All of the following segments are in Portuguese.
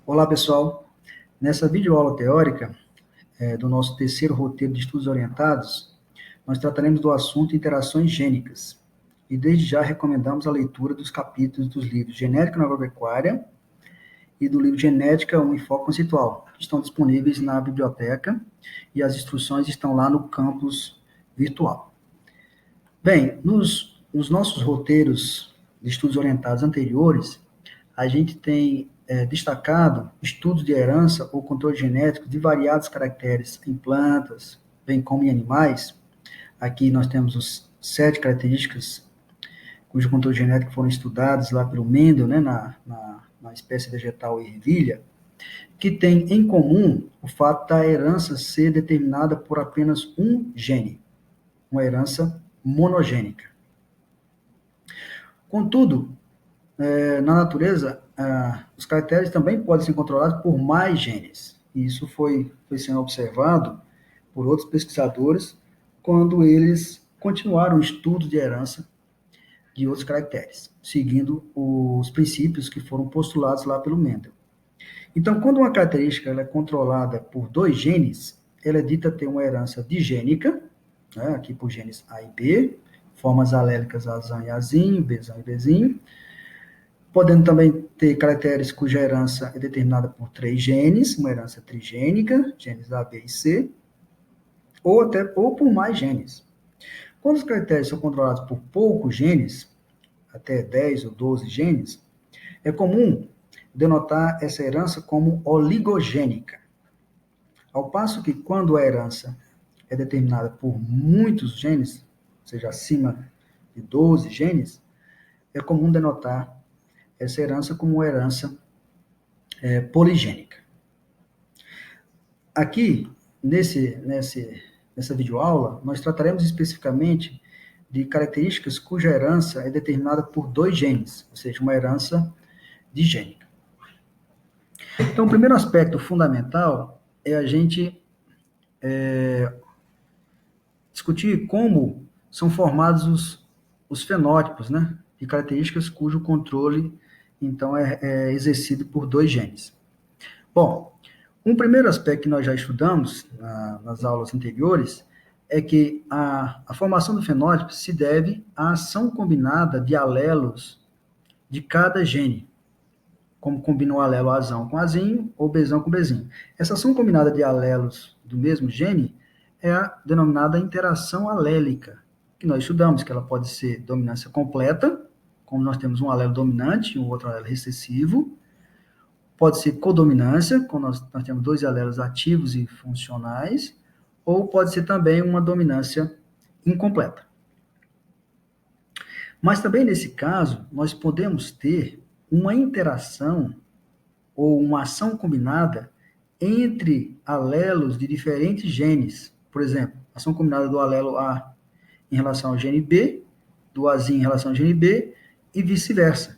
Olá, pessoal. Nessa videoaula teórica do nosso terceiro roteiro de estudos orientados, nós trataremos do assunto interações gênicas. E desde já recomendamos a leitura dos capítulos dos livros Genética na Agropecuária e do livro Genética, um enfoque conceitual, que estão disponíveis na biblioteca e as instruções estão lá no campus virtual. Bem, nos nossos roteiros de estudos orientados anteriores, a gente tem destacado estudos de herança ou controle genético de variados caracteres em plantas, bem como em animais. Aqui nós temos os 7 características cujo controle genético foram estudados lá pelo Mendel, né, na espécie vegetal ervilha, que tem em comum o fato da herança ser determinada por apenas um gene, uma herança monogênica. Contudo, na natureza, os caracteres também podem ser controlados por mais genes. E isso foi sendo observado por outros pesquisadores quando eles continuaram o estudo de herança de outros caracteres, seguindo os princípios que foram postulados lá pelo Mendel. Então, quando uma característica ela é controlada por 2 genes, ela é dita ter uma herança digênica, né, aqui por genes A e B, formas alélicas Azão e Azinho, Bzão e Bzinho, podendo também ter caracteres cuja herança é determinada por 3 genes, uma herança trigênica, genes A, B e C, ou por mais genes. Quando os caracteres são controlados por poucos genes, até 10 ou 12 genes, é comum denotar essa herança como oligogênica. Ao passo que quando a herança é determinada por muitos genes, ou seja, acima de 12 genes, é comum denotar essa herança como uma herança poligênica. Aqui, nessa videoaula, nós trataremos especificamente de características cuja herança é determinada por 2 genes, ou seja, uma herança digênica. Então, o primeiro aspecto fundamental é a gente discutir como são formados os fenótipos, né, de características cujo controle, então, é exercido por 2 genes. Bom, um primeiro aspecto que nós já estudamos nas aulas anteriores é que a formação do fenótipo se deve à ação combinada de alelos de cada gene, como combina o alelo Azão com Azinho ou Bzão com Bzinho. Essa ação combinada de alelos do mesmo gene é a denominada interação alélica, que nós estudamos, que ela pode ser dominância completa, como nós temos um alelo dominante e um outro alelo recessivo. Pode ser codominância, quando nós temos 2 alelos ativos e funcionais, ou pode ser também uma dominância incompleta. Mas também nesse caso, nós podemos ter uma interação ou uma ação combinada entre alelos de diferentes genes. Por exemplo, ação combinada do alelo A em relação ao gene B, do Azinho em relação ao gene B, e vice-versa.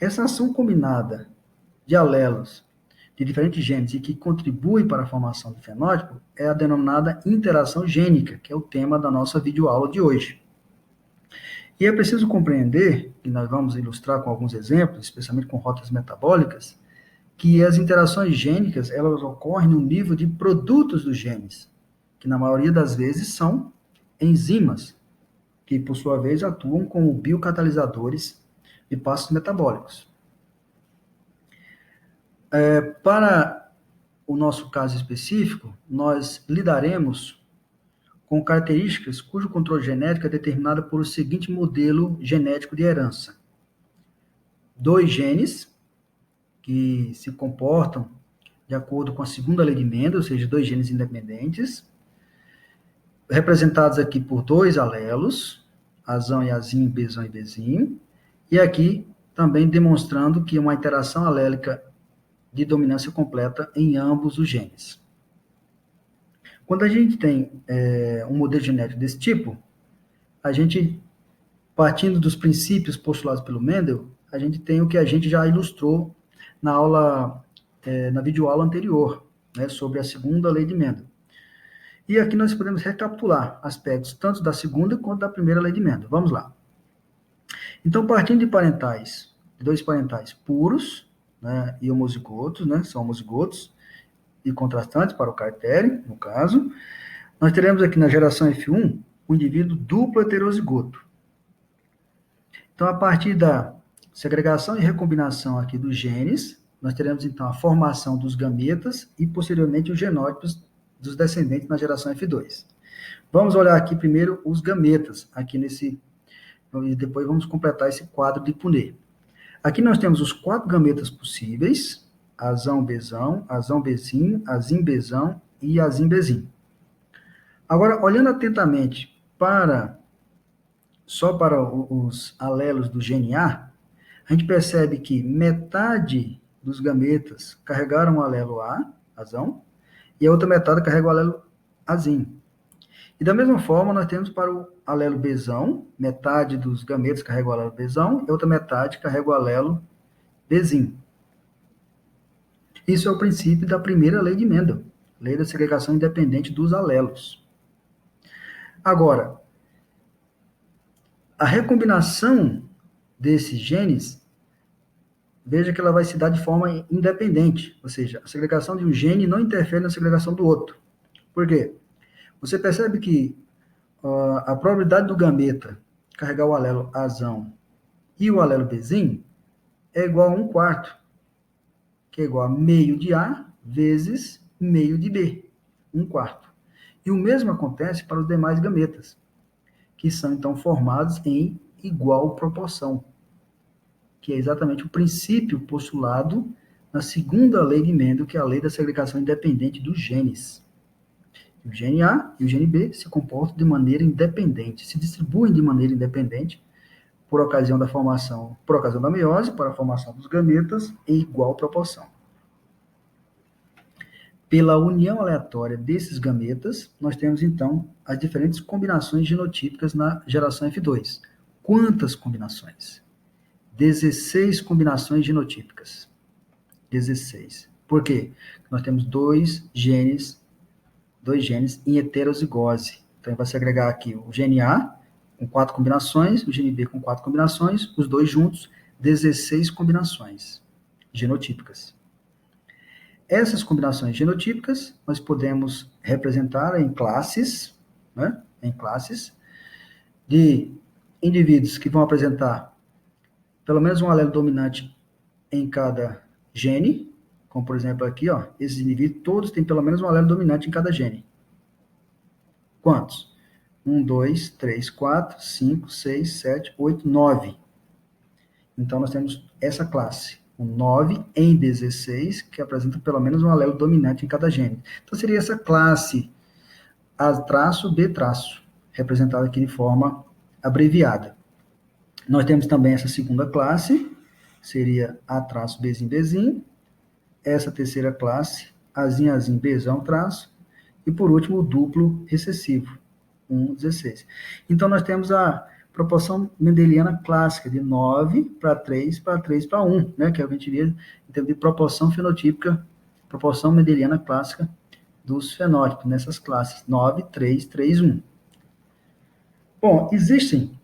Essa ação combinada de alelos de diferentes genes e que contribuem para a formação do fenótipo é a denominada interação gênica, que é o tema da nossa videoaula de hoje. E é preciso compreender, e nós vamos ilustrar com alguns exemplos, especialmente com rotas metabólicas, que as interações gênicas elas ocorrem no nível de produtos dos genes, que na maioria das vezes são enzimas, que por sua vez atuam como biocatalisadores de passos metabólicos. Para o nosso caso específico, nós lidaremos com características cujo controle genético é determinado por o seguinte modelo genético de herança. 2 genes que se comportam de acordo com a segunda lei de Mendel, ou seja, 2 genes independentes, representados aqui por 2 alelos, Azão e Azinho, Bzão e Bzinho, e aqui também demonstrando que uma interação alélica de dominância completa em ambos os genes. Quando a gente tem um modelo genético desse tipo, a gente, partindo dos princípios postulados pelo Mendel, a gente tem o que a gente já ilustrou na aula, na videoaula anterior, né, sobre a segunda lei de Mendel. E aqui nós podemos recapitular aspectos tanto da segunda quanto da primeira lei de Mendel. Vamos lá. Então, partindo de 2 parentais puros, né, e homozigotos, né, são homozigotos e contrastantes para o cartério, no caso. Nós teremos aqui na geração F1 o indivíduo duplo heterozigoto. Então, a partir da segregação e recombinação aqui dos genes, nós teremos então a formação dos gametas e posteriormente os genótipos dos descendentes na geração F2. Vamos olhar aqui primeiro os gametas, aqui nesse, e depois vamos completar esse quadro de Punnett. Aqui nós temos os 4 gametas possíveis: azão, bezinho, azim, bezão e azim, bezinho. Agora, olhando atentamente só para os alelos do gene A, a gente percebe que metade dos gametas carregaram o alelo A, azão, e a outra metade carrega o alelo azim. E da mesma forma, nós temos para o alelo bezão, metade dos gametas carrega o alelo bezão, e a outra metade carrega o alelo bezinho. Isso é o princípio da primeira lei de Mendel, lei da segregação independente dos alelos. Agora, a recombinação desses genes, veja que ela vai se dar de forma independente, ou seja, a segregação de um gene não interfere na segregação do outro. Por quê? Você percebe que a probabilidade do gameta carregar o alelo azão e o alelo bezinho é igual a 1/4, que é igual a meio de A vezes meio de B, 1/4. E o mesmo acontece para os demais gametas, que são então formados em igual proporção, que é exatamente o princípio postulado na segunda lei de Mendel, que é a lei da segregação independente dos genes. O gene A e o gene B se comportam de maneira independente, se distribuem de maneira independente por ocasião da meiose, para a formação dos gametas em igual proporção. Pela união aleatória desses gametas, nós temos então as diferentes combinações genotípicas na geração F2. Quantas combinações? 16 combinações genotípicas. 16. Por quê? Nós temos dois genes em heterozigose. Então, vai se agregar aqui o gene A com 4 combinações, o gene B com 4 combinações, os dois juntos, 16 combinações genotípicas. Essas combinações genotípicas nós podemos representar em classes, né? Em classes de indivíduos que vão apresentar pelo menos um alelo dominante em cada gene, como por exemplo aqui, ó, esses indivíduos todos têm pelo menos um alelo dominante em cada gene. Quantos? 1, 2, 3, 4, 5, 6, 7, 8, 9. Então nós temos essa classe, o 9 em 16, que apresenta pelo menos um alelo dominante em cada gene. Então seria essa classe A-B-, representada aqui de forma abreviada. Nós temos também essa segunda classe, seria A-Bzinho, essa terceira classe, Azinho, Bzão, traço, e por último o duplo recessivo, 1/16. Então nós temos a proporção mendeliana clássica de 9/3 para 3/1, né, que é o que a gente vê em termos de proporção fenotípica, proporção mendeliana clássica dos fenótipos nessas classes, 9, 3, 3, 1. Bom, existem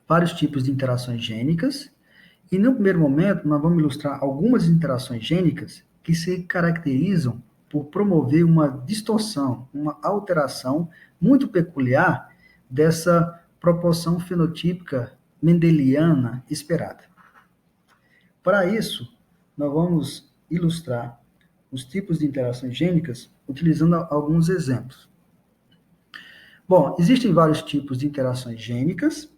vários tipos de interações gênicas, e no primeiro momento nós vamos ilustrar algumas interações gênicas que se caracterizam por promover uma distorção, uma alteração muito peculiar dessa proporção fenotípica mendeliana esperada. Para isso, nós vamos ilustrar os tipos de interações gênicas utilizando alguns exemplos. Bom, existem vários tipos de interações gênicas,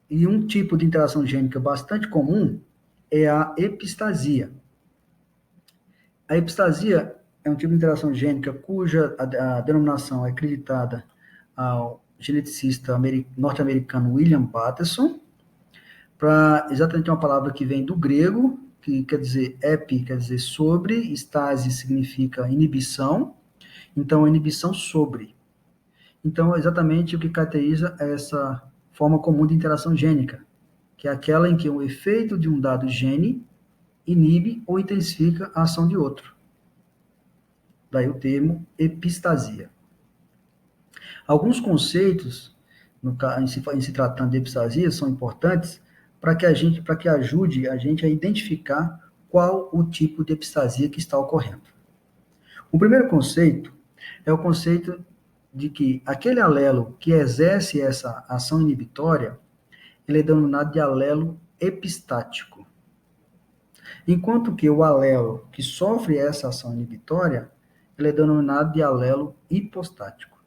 e um tipo de interação gênica bastante comum é a epistasia. A epistasia é um tipo de interação gênica cuja a denominação é acreditada ao geneticista norte-americano William Patterson, para exatamente uma palavra que vem do grego, que quer dizer epi, quer dizer sobre, estase significa inibição, então inibição sobre. Então, exatamente o que caracteriza essa forma comum de interação gênica, que é aquela em que o efeito de um dado gene inibe ou intensifica a ação de outro. Daí o termo epistasia. Alguns conceitos, em se tratando de epistasia, são importantes para que ajude a gente a identificar qual o tipo de epistasia que está ocorrendo. O primeiro conceito é o conceito de que aquele alelo que exerce essa ação inibitória, ele é denominado de alelo epistático. Enquanto que o alelo que sofre essa ação inibitória, ele é denominado de alelo hipostático.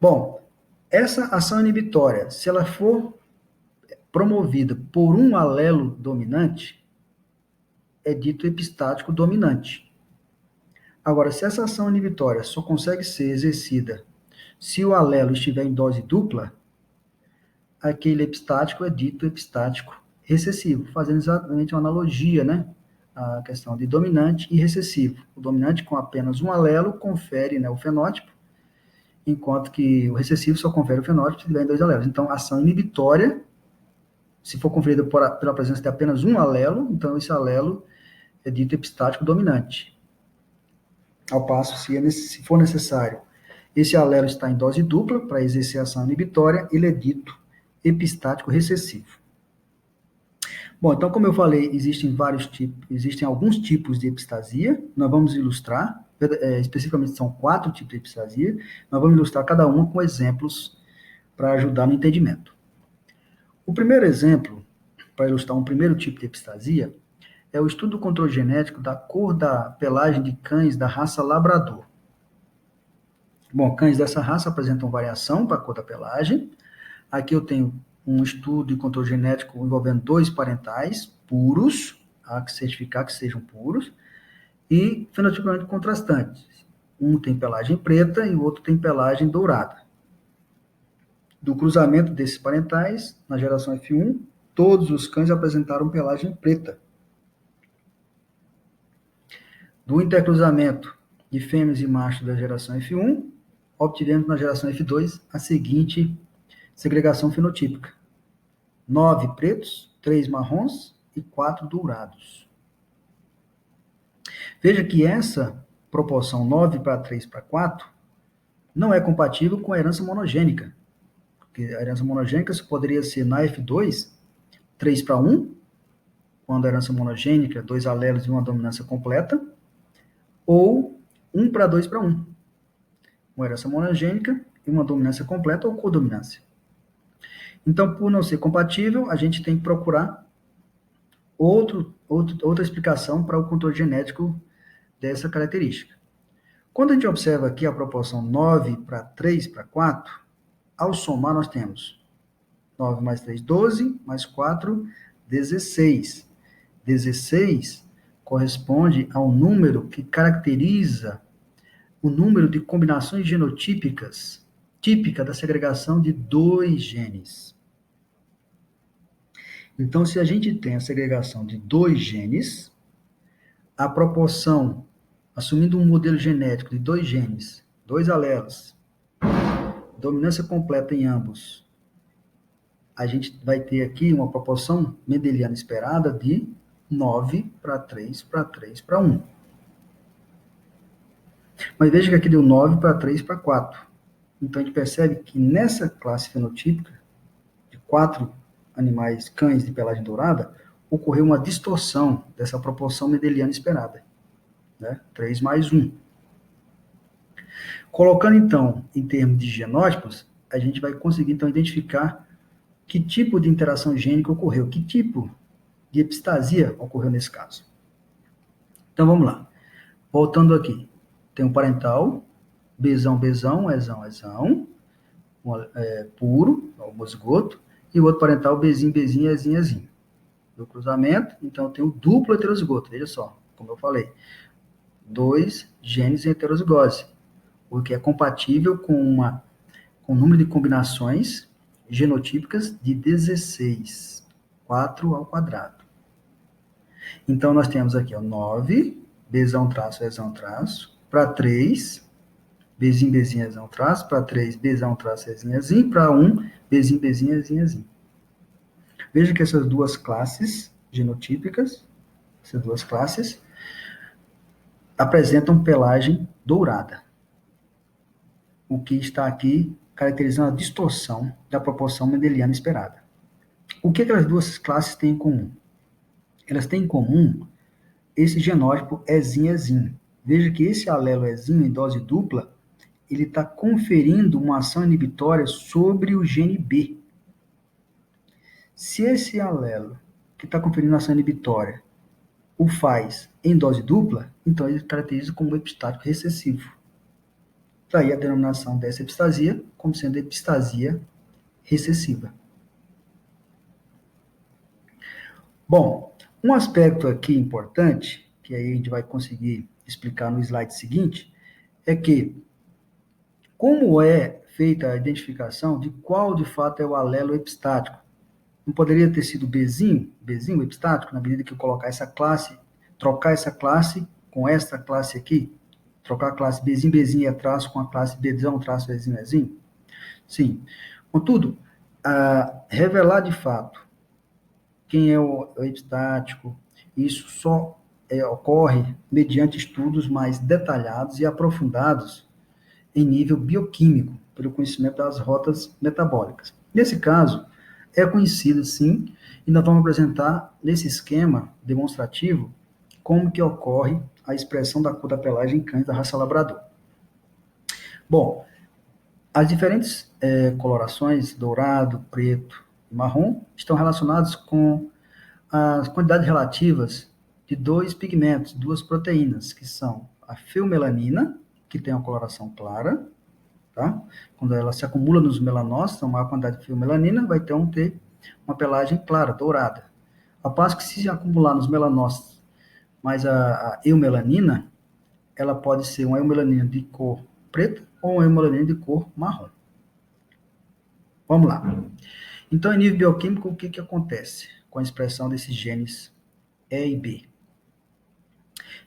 Bom, essa ação inibitória, se ela for promovida por um alelo dominante, é dito epistático dominante. Agora, se essa ação inibitória só consegue ser exercida se o alelo estiver em dose dupla, aquele epistático é dito epistático recessivo, fazendo exatamente uma analogia, né? A questão de dominante e recessivo. O dominante com apenas um alelo confere, né, o fenótipo, enquanto que o recessivo só confere o fenótipo se tiver em dois alelos. Então, a ação inibitória, se for conferida pela presença de apenas um alelo, então esse alelo é dito epistático dominante. Ao passo, se for necessário, esse alelo está em dose dupla para exercer a ação inibitória, ele é dito epistático recessivo. Bom, então, como eu falei, existem alguns tipos de epistasia, nós vamos ilustrar, especificamente são 4 tipos de epistasia, nós vamos ilustrar cada uma com exemplos para ajudar no entendimento. O primeiro exemplo, para ilustrar um primeiro tipo de epistasia, é o estudo do controle genético da cor da pelagem de cães da raça labrador. Bom, cães dessa raça apresentam variação para a cor da pelagem. Aqui eu tenho um estudo de controle genético envolvendo 2 parentais puros, há que certificar que sejam puros, e fenotipicamente contrastantes. Um tem pelagem preta e o outro tem pelagem dourada. Do cruzamento desses parentais, na geração F1, todos os cães apresentaram pelagem preta. Do intercruzamento de fêmeas e machos da geração F1, obtivemos na geração F2 a seguinte segregação fenotípica: 9 pretos, 3 marrons e 4 dourados. Veja que essa proporção 9 para 3 para 4 não é compatível com a herança monogênica. Porque a herança monogênica poderia ser na F2, 3 para 1, quando a herança monogênica, 2 alelos e uma dominância completa, ou 1 para 2 para 1, uma herança monogênica e uma dominância completa ou codominância. Então, por não ser compatível, a gente tem que procurar outra explicação para o controle genético dessa característica. Quando a gente observa aqui a proporção 9 para 3 para 4, ao somar nós temos 9 mais 3, 12, mais 4, 16. 16 corresponde ao número que caracteriza o número de combinações genotípicas típica da segregação de 2 genes. Então, se a gente tem a segregação de 2 genes, a proporção, assumindo um modelo genético de 2 genes, 2 alelos, dominância completa em ambos, a gente vai ter aqui uma proporção mendeliana esperada de 9 para 3 para 3 para 1. Mas veja que aqui deu 9 para 3 para 4. Então, a gente percebe que nessa classe fenotípica, de 4 animais cães de pelagem dourada, ocorreu uma distorção dessa proporção mendeliana esperada, né? 3 mais 1. Colocando, então, em termos de genótipos, a gente vai conseguir, então, identificar que tipo de interação gênica ocorreu, que tipo de epistasia ocorreu nesse caso. Então, vamos lá. Voltando aqui. Tem um parental, Bzão, Bzão, Ezão, Ezão, puro, homozigoto, e o outro parental, Bzinho, Bzinho, Ezinho, Ezinho. Do cruzamento, então, eu tenho duplo heterozigoto, veja só, como eu falei. 2 genes em heterozigose, o que é compatível com um número de combinações genotípicas de 16, 4 ao quadrado. Então, nós temos aqui, 9, Bzão traço, Ezão traço, para 3, Bzinho, Bzinho, Ezão traço, para 3, Bzão traço, Ezinho, Ezinho, para 1, Bzinho, Bzinho, Ezinho, Ezinho. Veja que essas duas classes genotípicas, essas duas classes, apresentam pelagem dourada, o que está aqui caracterizando a distorção da proporção mendeliana esperada. O que aquelas duas classes têm em comum? Elas têm em comum esse genótipo EZIN-EZIN. Veja que esse alelo EZIN em dose dupla, ele está conferindo uma ação inibitória sobre o gene B. Se esse alelo que está conferindo ação inibitória o faz em dose dupla, então ele caracteriza como epistático recessivo. Daí a denominação dessa epistasia como sendo epistasia recessiva. Bom, um aspecto aqui importante, que aí a gente vai conseguir explicar no slide seguinte, é que como é feita a identificação de qual de fato é o alelo epistático? Não poderia ter sido Bzinho epistático, na medida que eu colocar essa classe, trocar essa classe com esta classe aqui? Trocar a classe Bzinho é traço com a classe Bzão, traço Ezinho? Sim. Contudo, revelar de fato quem é o epistático, isso só ocorre mediante estudos mais detalhados e aprofundados em nível bioquímico, pelo conhecimento das rotas metabólicas. Nesse caso, é conhecido sim, e nós vamos apresentar nesse esquema demonstrativo como que ocorre a expressão da cor da pelagem em cães da raça labrador. Bom, as diferentes colorações, dourado, preto e marrom, estão relacionadas com as quantidades relativas de dois pigmentos, duas proteínas, que são a feomelanina, que tem uma coloração clara, tá? Quando ela se acumula nos melanócitos, a maior quantidade de feomelanina vai ter uma pelagem clara, dourada. Ao passo que se acumular nos melanócitos mais a eumelanina, ela pode ser uma eumelanina de cor preta ou uma eumelanina de cor marrom. Vamos lá. Então, em nível bioquímico, o que acontece com a expressão desses genes E e B?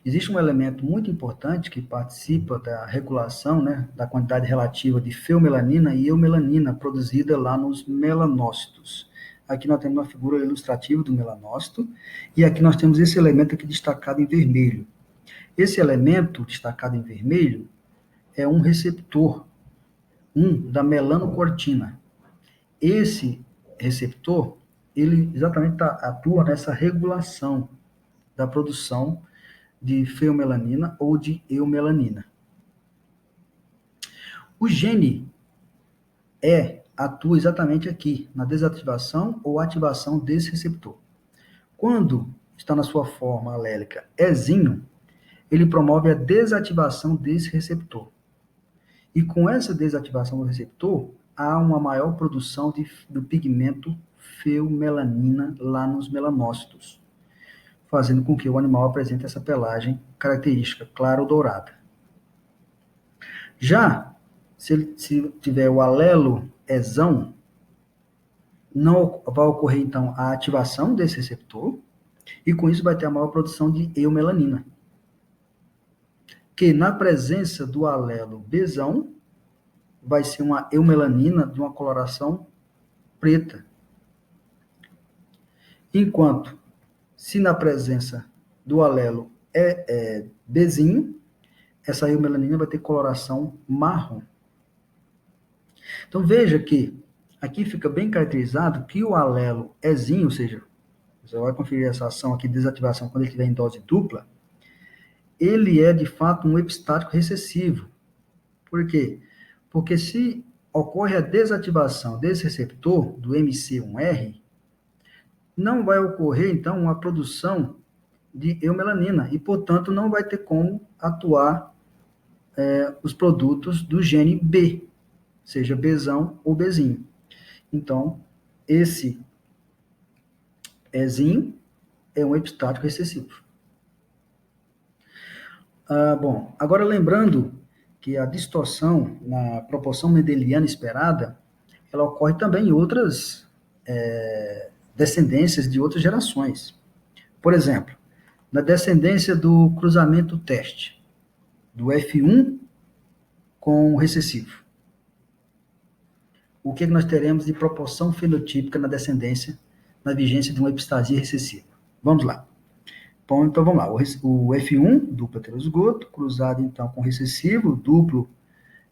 Existe um elemento muito importante que participa da regulação, né, da quantidade relativa de feomelanina e eumelanina produzida lá nos melanócitos. Aqui nós temos uma figura ilustrativa do melanócito, e aqui nós temos esse elemento aqui destacado em vermelho. Esse elemento destacado em vermelho é um receptor, da melanocortina. Esse receptor, ele exatamente atua nessa regulação da produção de feomelanina ou de eumelanina. O gene atua exatamente aqui, na desativação ou ativação desse receptor. Quando está na sua forma alélica Ezinho, ele promove a desativação desse receptor. E com essa desativação do receptor, há uma maior produção do pigmento feomelanina lá nos melanócitos, fazendo com que o animal apresente essa pelagem característica, clara ou dourada. Já, se tiver o alelo Ezão, não vai ocorrer, então, a ativação desse receptor, e com isso vai ter a maior produção de eumelanina, que na presença do alelo Bzão, vai ser uma eumelanina de uma coloração preta. Enquanto, se na presença do alelo Bzinho, essa eumelanina vai ter coloração marrom. Então, veja que aqui fica bem caracterizado que o alelo Ezinho, ou seja, você vai conferir essa ação aqui de desativação quando ele estiver em dose dupla, ele é, de fato, um epistático recessivo. Por quê? Porque se ocorre a desativação desse receptor, do MC1R, não vai ocorrer, então, uma produção de eumelanina, e, portanto, não vai ter como atuar os produtos do gene B, seja Bzão ou Bzinho. Então, esse Ezinho é um epistático recessivo. Bom, agora lembrando que a distorção na proporção mendeliana esperada, ela ocorre também em outras descendências de outras gerações. Por exemplo, na descendência do cruzamento teste, do F1 com o recessivo. O que nós teremos de proporção fenotípica na descendência, na vigência de uma epistasia recessiva? Vamos lá. Bom, então vamos lá. O F1, duplo heterozigoto, cruzado então com recessivo, duplo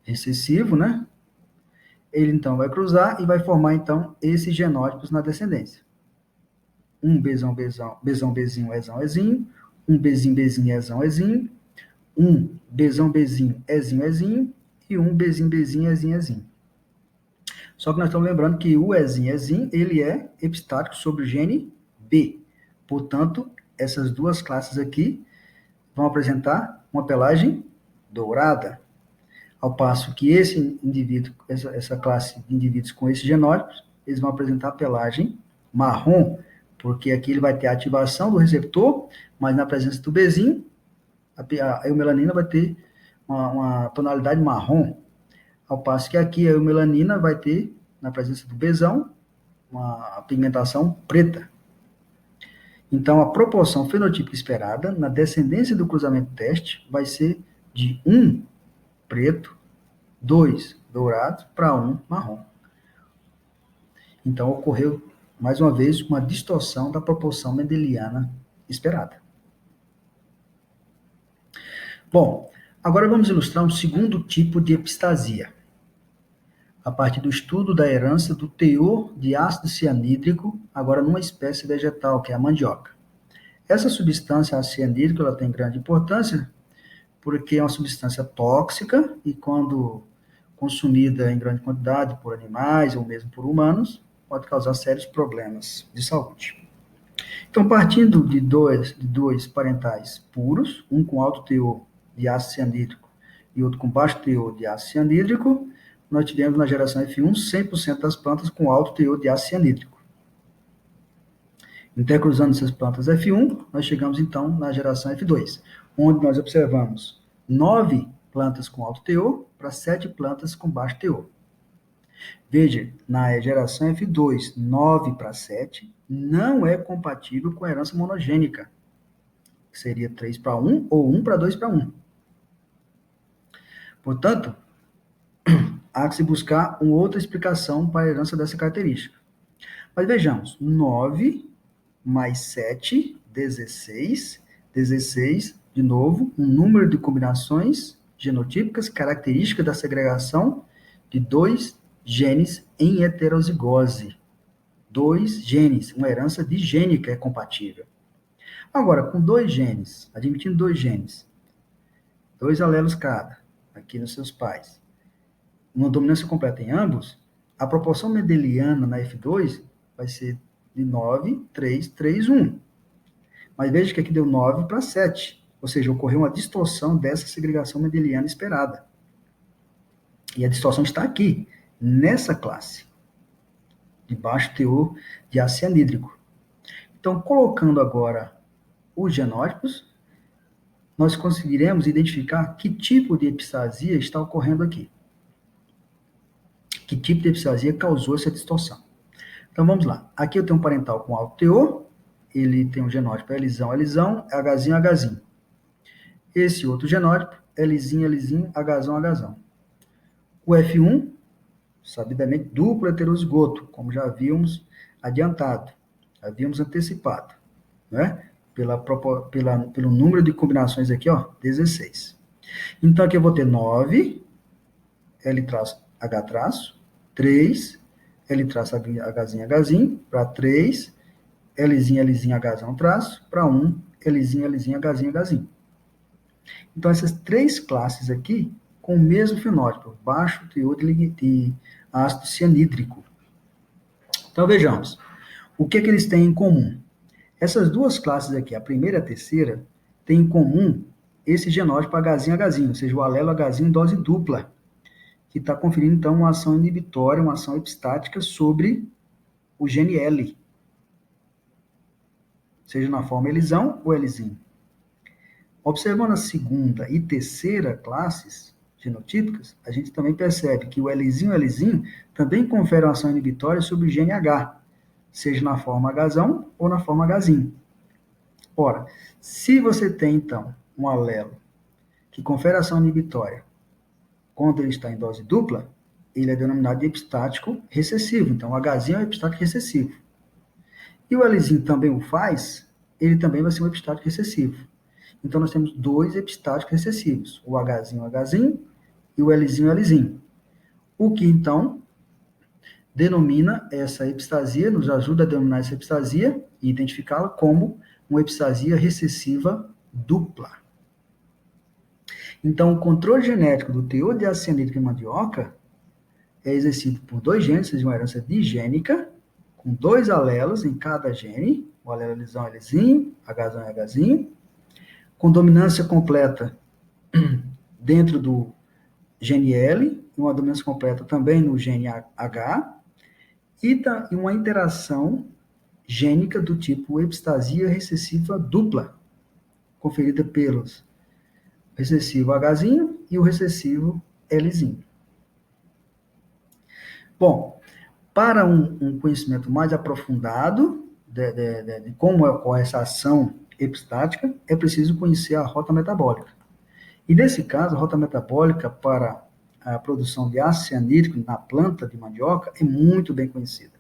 recessivo, né? Ele então vai cruzar e vai formar então esses genótipos na descendência. um Bzão, Bzão, Bzão, Bzinho, Ezão, Ezinho, um Bzinho, Bzinho, Ezão, Ezinho, um Bzão, Bzinho, Ezinho, Ezinho, e um Bzinho, Bzinho, Ezinho, Ezinho. Só que nós estamos lembrando que o Ezinho, Ezinho, ele é epistático sobre o gene B. Portanto, essas duas classes aqui vão apresentar uma pelagem dourada. Ao passo que esse indivíduo, essa classe de indivíduos com esses genótipos, eles vão apresentar pelagem marrom, porque aqui ele vai ter a ativação do receptor, mas na presença do Bzinho, a eumelanina vai ter uma tonalidade marrom, ao passo que aqui a eumelanina vai ter, na presença do Bzão, uma pigmentação preta. Então, a proporção fenotípica esperada na descendência do cruzamento teste vai ser de 1 preto, 2 dourados para 1 marrom. Então, ocorreu, mais uma vez, uma distorção da proporção mendeliana esperada. Bom, agora vamos ilustrar um segundo tipo de epistasia, a partir do estudo da herança do teor de ácido cianídrico, agora numa espécie vegetal, que é a mandioca. Essa substância, ácido cianídrico, ela tem grande importância, porque é uma substância tóxica e quando consumida em grande quantidade por animais ou mesmo por humanos, pode causar sérios problemas de saúde. Então, partindo de dois parentais puros, um com alto teor de ácido cianídrico e outro com baixo teor de ácido cianídrico, nós tivemos na geração F1 100% das plantas com alto teor de ácido cianídrico. Intercruzando essas plantas F1, nós chegamos então na geração F2, onde nós observamos 9 plantas com alto teor para 7 plantas com baixo teor. Veja, na geração F2, 9 para 7 não é compatível com a herança monogênica, que seria 3 para 1 ou 1 para 2 para 1. Portanto, há que se buscar uma outra explicação para a herança dessa característica. Mas vejamos, 9 mais 7, 16, 16, de novo, um número de combinações genotípicas características da segregação de 2 genes em heterozigose. 2 genes, uma herança digênica é compatível. Agora, com 2 genes, admitindo 2 genes, 2 alelos cada, aqui nos seus pais, uma dominância completa em ambos, a proporção mendeliana na F2 vai ser de 9, 3, 3, 1. Mas veja que aqui deu 9 para 7, ou seja, ocorreu uma distorção dessa segregação mendeliana esperada. E a distorção está aqui, nessa classe, de baixo teor de ácido cianídrico. Então, colocando agora os genótipos, nós conseguiremos identificar que tipo de epistasia está ocorrendo aqui. Que tipo de epistasia causou essa distorção. Então, vamos lá. Aqui eu tenho um parental com alto teor, ele tem um genótipo Lzão, Lzão, Hzinho, Hzinho. Esse outro genótipo, Lzinho, Lzinho, Hzão, Hzão. O F1, sabidamente, duplo heterozigoto, como já havíamos adiantado, havíamos antecipado, né? Pelo número de combinações aqui, ó, 16. Então, aqui eu vou ter 9, L traço H traço, 3, L traço Hzinho, Hzinho, para 3, Lzinho, Lzinho, Hzão traço, para 1, Lzinho, Lzinho, Hzinho, Hzinho. Então, essas 3 classes aqui, com o mesmo fenótipo, baixo teor de ácido cianídrico. Então, vejamos, o que eles têm em comum? Essas 2 classes aqui, a primeira e a terceira, têm em comum esse genótipo Hzinho, Hzinho, ou seja, o alelo Hzinho em dose dupla, que está conferindo, então, uma ação inibitória, uma ação epistática sobre o gene L, seja na forma Lzão ou Lzinho. Observando a segunda e terceira classes genotípicas, a gente também percebe que o Lzinho, Lzinho também confere uma ação inibitória sobre o gene H, seja na forma Hzão ou na forma Hzinho. Ora, se você tem, então, um alelo que confere ação inibitória quando ele está em dose dupla, ele é denominado de epistático recessivo. Então, o Hzinho é um epistático recessivo. E o Lzinho também o faz, ele também vai ser um epistático recessivo. Então, nós temos 2 epistáticos recessivos, o Hzinho, Hzinho e o Lzinho, Lzinho. O que, então, denomina essa epistasia, nos ajuda a denominar essa epistasia e identificá-la como uma epistasia recessiva dupla. Então, o controle genético do teor de ácido cianídrico em mandioca é exercido por 2 genes de uma herança digênica, com 2 alelos em cada gene, o alelo Lzão é Lzinho, Hzão é Hzinho, com dominância completa dentro do gene L, e uma dominância completa também no gene H, e uma interação gênica do tipo epistasia recessiva dupla, conferida pelos recessivo Hzinho e o recessivo Lzinho. Bom, para um conhecimento mais aprofundado de como ocorre essa ação epistática, é preciso conhecer a rota metabólica. E nesse caso, a rota metabólica para a produção de ácido cianídrico na planta de mandioca é muito bem conhecida.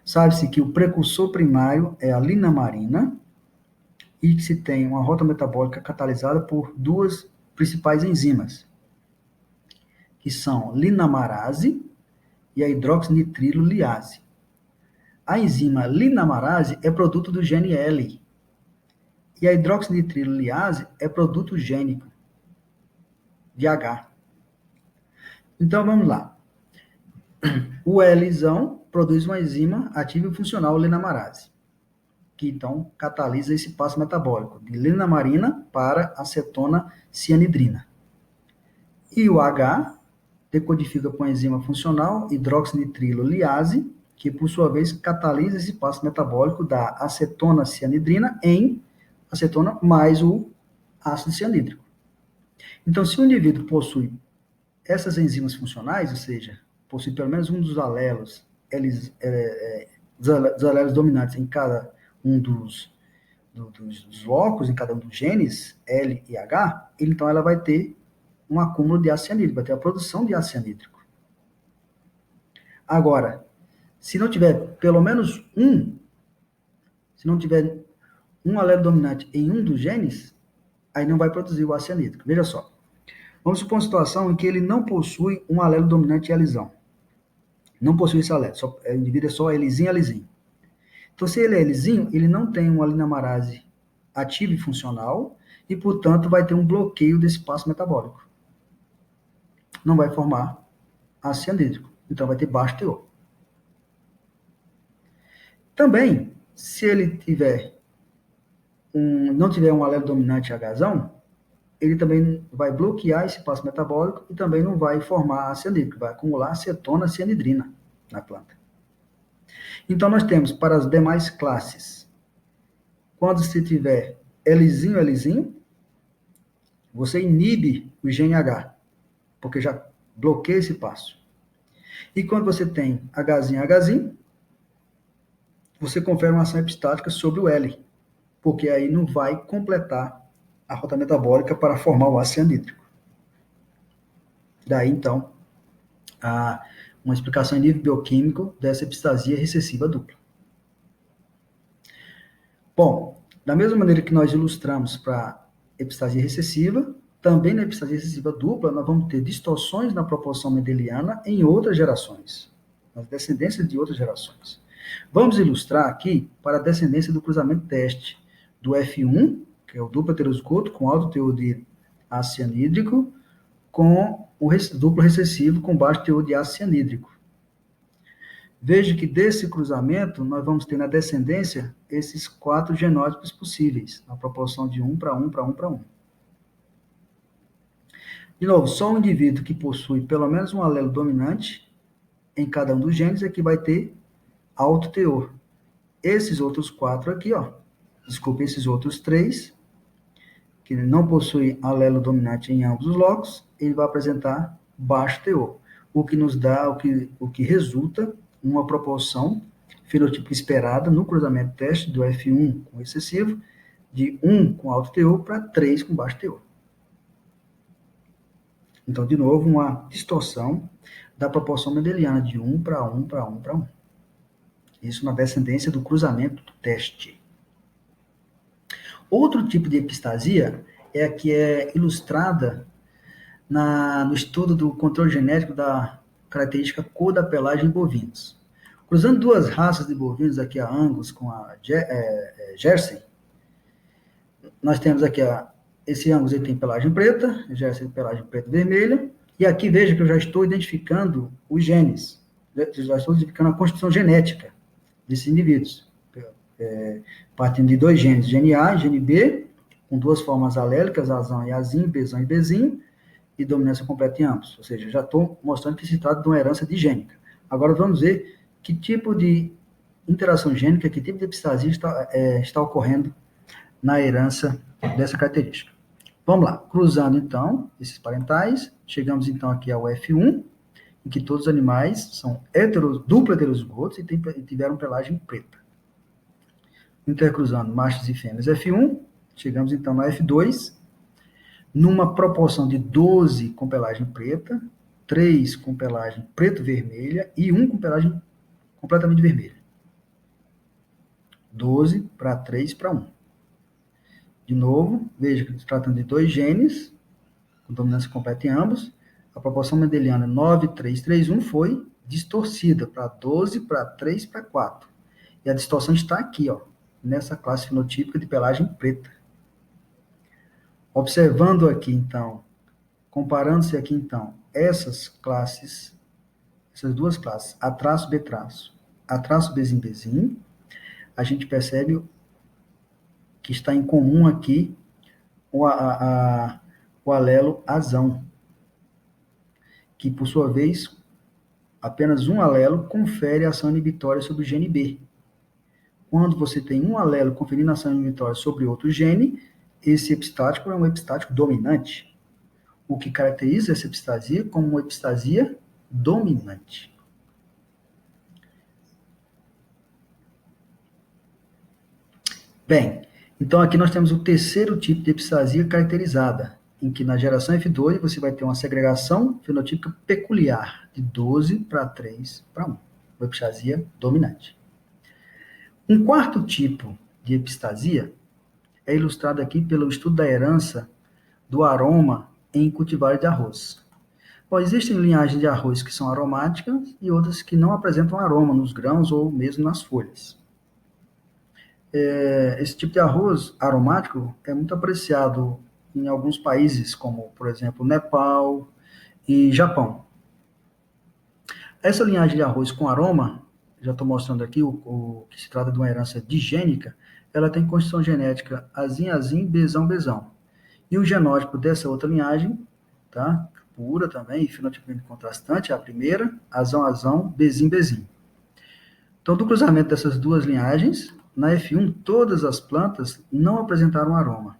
Sabe-se que o precursor primário é a linamarina e que se tem uma rota metabólica catalisada por 2 principais enzimas, que são linamarase e a hidroxinitrilo liase. A enzima linamarase é produto do gene L e a hidroxinitrilo liase é produto gênico de H. Então vamos lá. O Lzão produz uma enzima ativa e funcional linamarase, que então catalisa esse passo metabólico de linamarina para acetona cianidrina. E o H decodifica com a enzima funcional hidroxinitrilo liase, que por sua vez catalisa esse passo metabólico da acetona cianidrina em acetona mais o ácido cianídrico. Então, se o indivíduo possui essas enzimas funcionais, ou seja, possui pelo menos um dos alelos, dos alelos dominantes em cada um dos locos, em cada um dos genes, L e H, então ela vai ter um acúmulo de ácido cianídrico, vai ter a produção de ácido cianídrico. Agora, se não tiver pelo menos se não tiver um alelo dominante em um dos genes, aí não vai produzir o ácido cianídrico. Veja só. Vamos supor uma situação em que ele não possui um alelo dominante Lzão. Não possui esse alelo, o indivíduo é só Lzinho. Então, se ele é Lzinho, ele não tem uma linamarase ativa e funcional e, portanto, vai ter um bloqueio desse passo metabólico. Não vai formar ácido cianídrico, então vai ter baixo teor. Também, se ele não tiver um alelo dominante Hzão, ele também vai bloquear esse passo metabólico e também não vai formar ácido cianídrico, vai acumular acetona cianidrina na planta. Então, nós temos para as demais classes, quando se tiver Lzinho, você inibe o gene H, porque já bloqueia esse passo. E quando você tem Hzinho, você confere uma ação epistática sobre o L, porque aí não vai completar a rota metabólica para formar o ácido cianídrico. Daí, então, uma explicação em nível bioquímico dessa epistasia recessiva dupla. Bom, da mesma maneira que nós ilustramos para epistasia recessiva, também na epistasia recessiva dupla, nós vamos ter distorções na proporção mendeliana em outras gerações, nas descendências de outras gerações. Vamos ilustrar aqui para a descendência do cruzamento teste do F1, que é o duplo heterozigoto com alto teor de ácido cianídrico, com o duplo recessivo com baixo teor de ácido cianídrico. Veja que desse cruzamento, nós vamos ter na descendência esses 4 genótipos possíveis, na proporção de 1 para 1 para 1 para 1. De novo, só um indivíduo que possui pelo menos um alelo dominante em cada um dos genes é que vai ter alto teor. Esses outros 4 aqui, esses outros 3, que não possuem alelo dominante em ambos os locos, ele vai apresentar baixo teor, o que nos dá, o que resulta uma proporção fenotípica esperada no cruzamento teste do F1 com excessivo, de 1 com alto teor para 3 com baixo teor. Então, de novo, uma distorção da proporção mendeliana de 1 para 1 para 1 para 1. Isso na descendência do cruzamento teste. Outro tipo de epistasia é a que é ilustrada no estudo do controle genético da característica cor da pelagem em bovinos. Cruzando duas raças de bovinos, aqui a Angus com a Jersey, nós temos aqui esse Angus ele tem pelagem preta, Jersey tem pelagem preta e vermelha, e aqui veja que eu já estou identificando os genes, já estou identificando a constituição genética desses indivíduos, partindo de dois genes, gene A e gene B, com duas formas alélicas, azão e azinho, bezão e bezinho, e dominância completa em ambos. Ou seja, já estou mostrando que se trata de uma herança digênica. Agora vamos ver que tipo de interação gênica, que tipo de epistasia está ocorrendo na herança dessa característica. Vamos lá, cruzando então esses parentais, chegamos então aqui ao F1, em que todos os animais são duplo heterozigotos e tiveram pelagem preta. Intercruzando machos e fêmeas F1, chegamos então no F2, numa proporção de 12 com pelagem preta, 3 com pelagem preto-vermelha e 1 com pelagem completamente vermelha. 12 para 3 para 1. De novo, veja que se tratando de dois genes, com dominância completa em ambos, a proporção mendeliana 9:3:3:1 foi distorcida para 12 para 3 para 4. E a distorção está aqui, ó, nessa classe fenotípica de pelagem preta. Observando aqui, então, comparando-se aqui, então, essas classes, essas duas classes, A traço, B traço, A traço, Bzinho, Bzinho, a gente percebe que está em comum aqui o alelo azão, que, por sua vez, apenas um alelo confere ação inibitória sobre o gene B. Quando você tem um alelo conferindo ação inibitória sobre outro gene, esse epistático é um epistático dominante, o que caracteriza essa epistasia como uma epistasia dominante. Bem, então aqui nós temos o terceiro tipo de epistasia caracterizada, em que na geração F2 você vai ter uma segregação fenotípica peculiar, de 12 para 3 para 1, uma epistasia dominante. Um quarto tipo de epistasia é ilustrado aqui pelo estudo da herança do aroma em cultivares de arroz. Bom, existem linhagens de arroz que são aromáticas e outras que não apresentam aroma nos grãos ou mesmo nas folhas. Esse tipo de arroz aromático é muito apreciado em alguns países, como, por exemplo, Nepal e Japão. Essa linhagem de arroz com aroma, já estou mostrando aqui o que se trata de uma herança digênica, ela tem constituição genética azim, bezão, bezão. E o genótipo dessa outra linhagem, tá? Pura também, e fenotipicamente contrastante, é a primeira, azão, bezinho, bezinho. Então, do cruzamento dessas duas linhagens, na F1, todas as plantas não apresentaram aroma.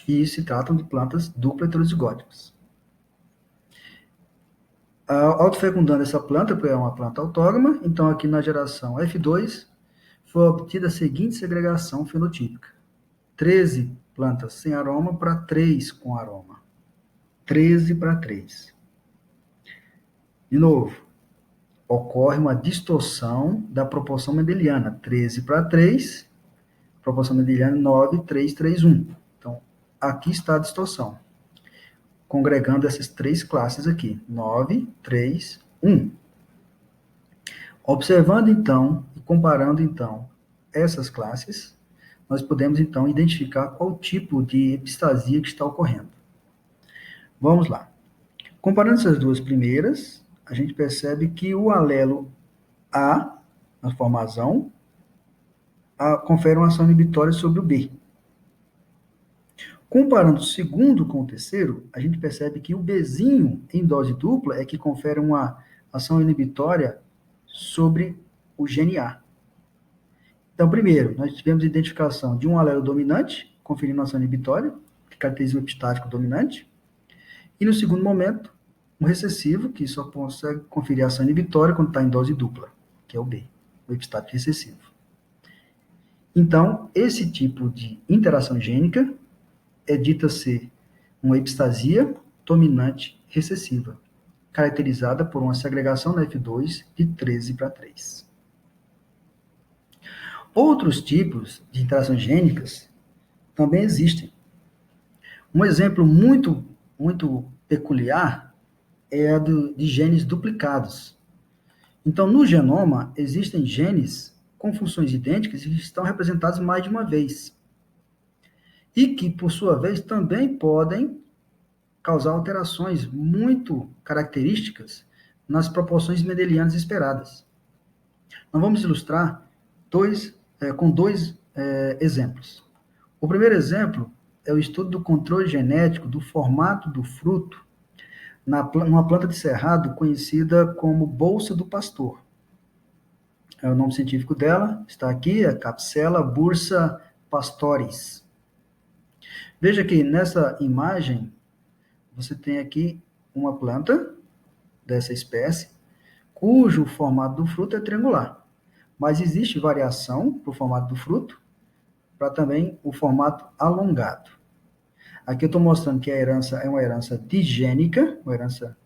E se tratam de plantas dupla heterozigóticas. Autofecundando essa planta, porque é uma planta autógama, então aqui na geração F2, foi obtida a seguinte segregação fenotípica. 13 plantas sem aroma para 3 com aroma. 13 para 3. De novo, ocorre uma distorção da proporção mendeliana. 13 para 3, proporção mendeliana 9:3:3:1. Então, aqui está a distorção. Congregando essas três classes aqui. 9:3:1. Observando, então, e comparando, então, essas classes, nós podemos, então, identificar qual tipo de epistasia que está ocorrendo. Vamos lá. Comparando essas duas primeiras, a gente percebe que o alelo A, na forma azão, confere uma ação inibitória sobre o B. Comparando o segundo com o terceiro, a gente percebe que o Bzinho, em dose dupla, é que confere uma ação inibitória sobre o gene A. Então, primeiro, nós tivemos a identificação de um alelo dominante, conferindo ação inibitória, que caracteriza o epistático dominante, e no segundo momento, um recessivo, que só consegue conferir ação inibitória quando está em dose dupla, que é o B, o epistático recessivo. Então, esse tipo de interação gênica é dita ser uma epistasia dominante recessiva, caracterizada por uma segregação na F2 de 13 para 3. Outros tipos de interações gênicas também existem. Um exemplo muito peculiar é a de genes duplicados, Então, no genoma, existem genes com funções idênticas e que estão representados mais de uma vez. E que, por sua vez, também podem causar alterações muito características nas proporções mendelianas esperadas. Nós vamos ilustrar com dois exemplos. O primeiro exemplo é o estudo do controle genético do formato do fruto numa planta de cerrado conhecida como bolsa do pastor. É o nome científico dela, está aqui, é Capsella bursa pastoris. Veja que nessa imagem, você tem aqui uma planta dessa espécie, cujo formato do fruto é triangular. Mas existe variação para o formato do fruto, para também o formato alongado. Aqui eu estou mostrando que a herança é uma herança digênica, uma herança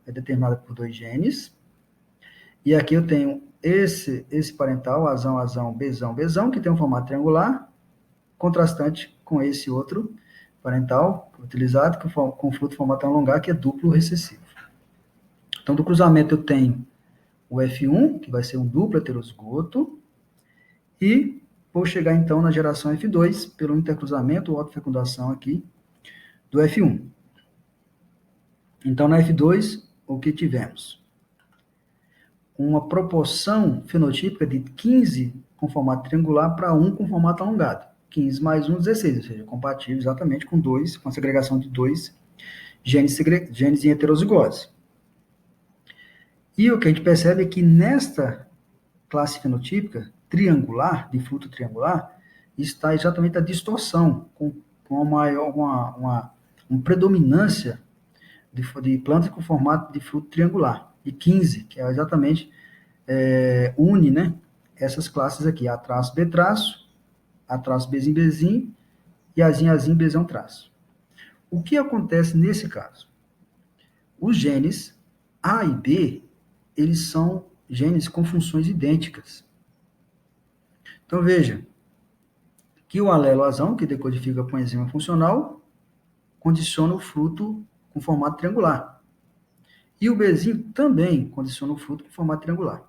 determinada por 2 genes. E aqui eu tenho esse parental, azão, azão, bezão, bezão, que tem um formato triangular, contrastante com esse outro parental utilizado com fruto formato alongado, que é duplo recessivo. Então, do cruzamento eu tenho o F1, que vai ser um duplo heterozigoto, e vou chegar então na geração F2, pelo intercruzamento ou autofecundação aqui do F1. Então, na F2, o que tivemos? Uma proporção fenotípica de 15 com formato triangular para 1 com formato alongado. 15 mais 1, 16, ou seja, compatível exatamente com a segregação de 2 genes em heterozigose. E o que a gente percebe é que nesta classe fenotípica triangular, de fruto triangular, está exatamente a distorção, com uma predominância de plantas com formato de fruto triangular, de 15, que é exatamente une, né, essas classes aqui, A traço, B traço, A traço, Bzinho, Bzinho, e Azinho, Azinho, Bzão traço. O que acontece nesse caso? Os genes A e B, eles são genes com funções idênticas. Então, veja que o alelo azão, que decodifica com enzima funcional, condiciona o fruto com formato triangular. E o Bzinho também condiciona o fruto com formato triangular.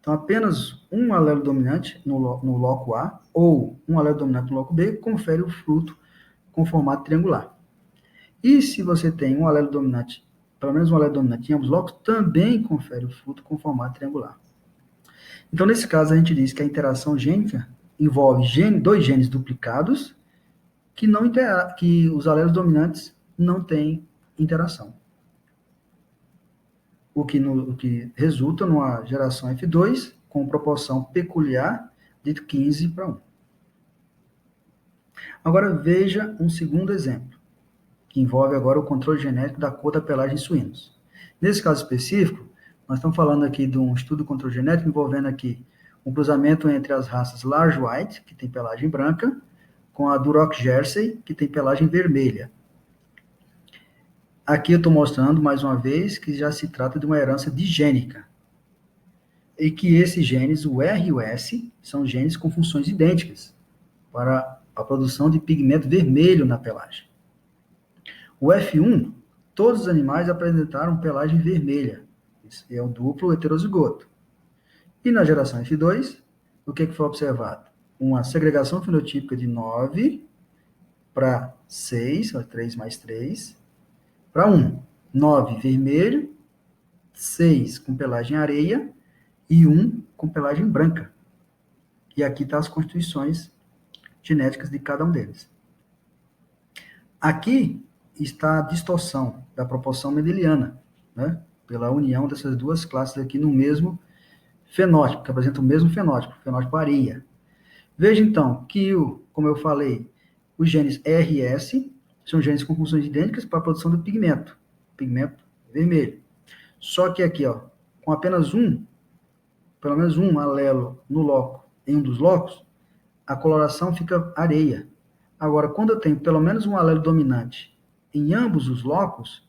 Então, apenas um alelo dominante no loco A ou um alelo dominante no loco B confere o fruto com formato triangular. E se você tem um alelo dominante, pelo menos um alelo dominante em ambos locos, também confere o fruto com formato triangular. Então, nesse caso, a gente diz que a interação gênica envolve 2 genes duplicados que os alelos dominantes não têm interação. O que resulta numa geração F2 com proporção peculiar de 15 para 1. Agora veja um segundo exemplo, que envolve agora o controle genético da cor da pelagem em suínos. Nesse caso específico, nós estamos falando aqui de um estudo de controle genético envolvendo aqui um cruzamento entre as raças Large White, que tem pelagem branca, com a Duroc Jersey, que tem pelagem vermelha. Aqui eu estou mostrando, mais uma vez, que já se trata de uma herança digênica. E que esses genes, o R e o S, são genes com funções idênticas para a produção de pigmento vermelho na pelagem. O F1, todos os animais apresentaram pelagem vermelha. Esse é o duplo heterozigoto. E na geração F2, o que foi observado? Uma segregação fenotípica de 9 para 6, 3 mais 3, para 1. 9 vermelho, 6 com pelagem areia e 1 com pelagem branca. E aqui estão as constituições genéticas de cada um deles. Aqui está a distorção da proporção mendeliana, né? Pela união dessas duas classes aqui no mesmo fenótipo, que apresenta o mesmo fenótipo areia. Veja então que, como eu falei, os genes R e S são genes com funções idênticas para a produção do pigmento vermelho. Só que aqui, ó, com apenas pelo menos um alelo no loco, em um dos locos, a coloração fica areia. Agora, quando eu tenho pelo menos um alelo dominante em ambos os locos,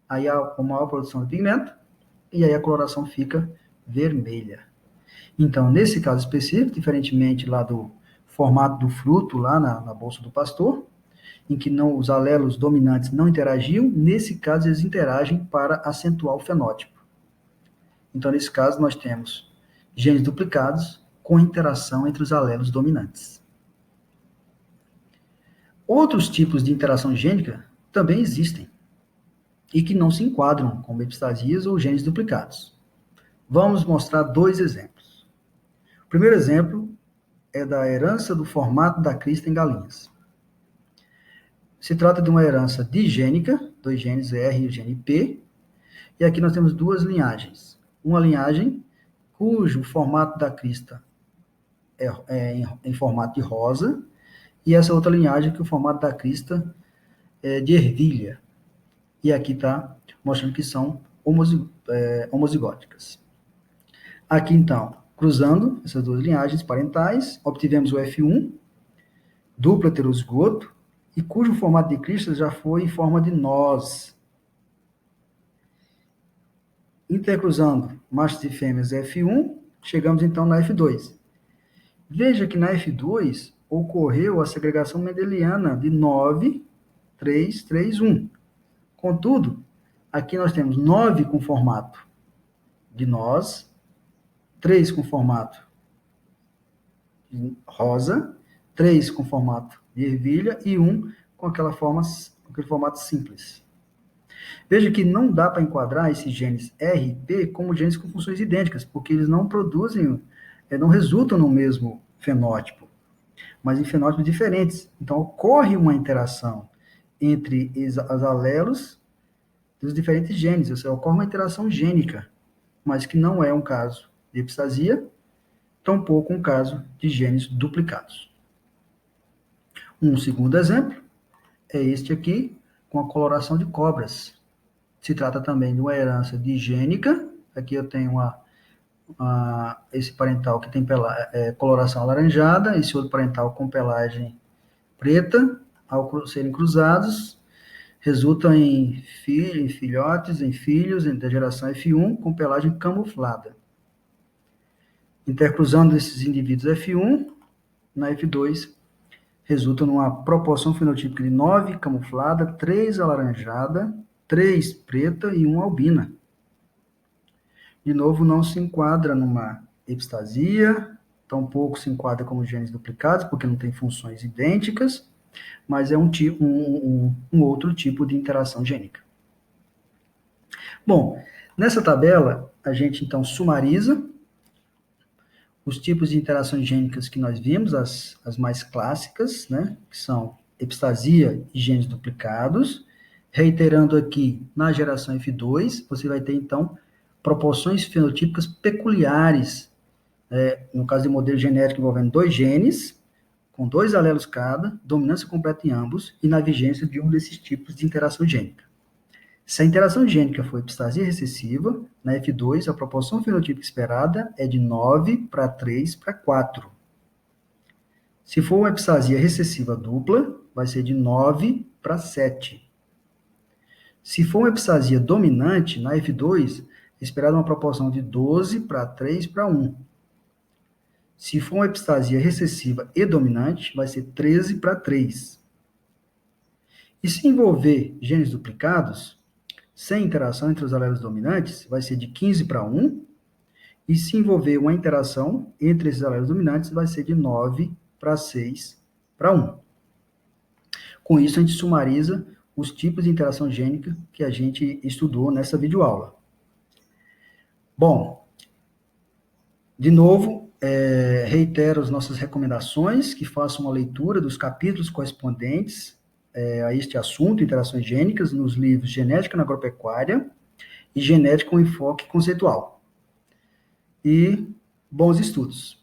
aí há uma maior produção de pigmento e aí a coloração fica vermelha. Então, nesse caso específico, diferentemente lá do formato do fruto, lá na bolsa do pastor, em que os alelos dominantes não interagiam, nesse caso eles interagem para acentuar o fenótipo. Então, nesse caso, nós temos genes duplicados com interação entre os alelos dominantes. Outros tipos de interação gênica também existem e que não se enquadram como epistasias ou genes duplicados. Vamos mostrar 2 exemplos. O primeiro exemplo é da herança do formato da crista em galinhas. Se trata de uma herança digênica, 2 genes R e o gene P, e aqui nós temos 2 linhagens. Uma linhagem cujo formato da crista é em formato de rosa, e essa outra linhagem que o formato da crista é de ervilha. E aqui está mostrando que são homozigóticas. Aqui, então, cruzando essas 2 linhagens parentais, obtivemos o F1, duplo heterozigoto, e cujo formato de crista já foi em forma de noz. Intercruzando machos e fêmeas F1, chegamos então na F2. Veja que na F2 ocorreu a segregação mendeliana de 9, 3, 3, 1. Contudo, aqui nós temos 9 com formato de noz, 3 com formato de rosa, 3 com formato de ervilha e 1 com aquele formato simples. Veja que não dá para enquadrar esses genes R e P como genes com funções idênticas, porque eles não produzem, não resultam no mesmo fenótipo, mas em fenótipos diferentes. Então, ocorre uma interação entre os alelos dos diferentes genes, ou seja, ocorre uma interação gênica, mas que não é um caso de epistasia, tampouco um caso de genes duplicados. Um segundo exemplo é este aqui, com a coloração de cobras. Se trata também de uma herança digênica. Aqui eu tenho esse parental que tem coloração alaranjada, esse outro parental com pelagem preta. Ao serem cruzados, resultam em filhotes, em filhos da geração F1 com pelagem camuflada. Intercruzando esses indivíduos F1, na F2, resulta numa proporção fenotípica de 9 camuflada, 3 alaranjada, 3 preta e 1 albina. De novo, não se enquadra numa epistasia, tampouco se enquadra como genes duplicados, porque não tem funções idênticas, mas é um outro tipo de interação gênica. Bom, nessa tabela, a gente então sumariza os tipos de interações gênicas que nós vimos, as mais clássicas, né, que são epistasia e genes duplicados. Reiterando aqui, na geração F2, você vai ter, então, proporções fenotípicas peculiares, no caso de modelo genético envolvendo 2 genes, com 2 alelos cada, dominância completa em ambos, e na vigência de um desses tipos de interação gênica. Se a interação gênica for epistasia recessiva, na F2 a proporção fenotípica esperada é de 9 para 3 para 4. Se for uma epistasia recessiva dupla, vai ser de 9 para 7. Se for uma epistasia dominante, na F2, é esperada uma proporção de 12 para 3 para 1. Se for uma epistasia recessiva e dominante, vai ser 13 para 3. E se envolver genes duplicados, sem interação entre os alelos dominantes, vai ser de 15 para 1. E se envolver uma interação entre esses alelos dominantes, vai ser de 9 para 6 para 1. Com isso, a gente sumariza os tipos de interação gênica que a gente estudou nessa videoaula. Bom, de novo, reitero as nossas recomendações, que façam uma leitura dos capítulos correspondentes a este assunto, interações gênicas, nos livros Genética na Agropecuária e Genética com Enfoque Conceitual. E bons estudos!